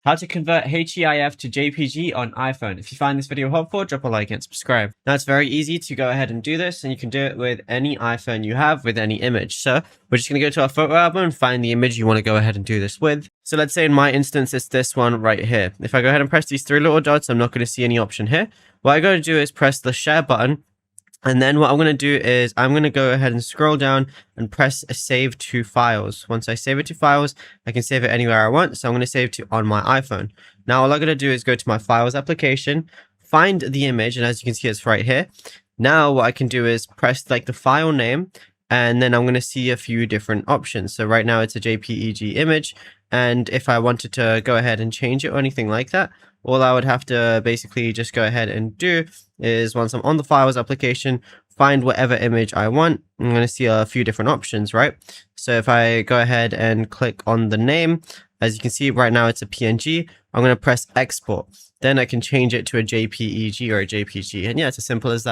How to convert HEIF to JPG on iPhone. If you find this video helpful, drop a like and subscribe. Now it's very easy to go ahead and do this, and you can do it with any iPhone you have with any image. So we're just going to go to our photo album and find the image you want to go ahead and do this with. So let's say in my instance, it's this one right here. If I go ahead and press these three little dots, I'm not going to see any option here. What I'm going to do is press the share button. And then what I'm going to do is I'm going to go ahead and scroll down and press a save to files. Once I save it to files, I can save it anywhere I want. So I'm going to save to on my iPhone. Now all I'm going to do is go to my files application, find the image. And as you can see, it's right here. Now what I can do is press like the file name, and then I'm going to see a few different options. So right now it's a JPEG image. And if I wanted to go ahead and change it or anything like that, all I would have to basically just go ahead and do is, once I'm on the files application, find whatever image I want. I'm going to see a few different options, right? So if I go ahead and click on the name, as you can see right now it's a PNG, I'm going to press export. Then I can change it to a JPEG or a JPG. And yeah, it's as simple as that.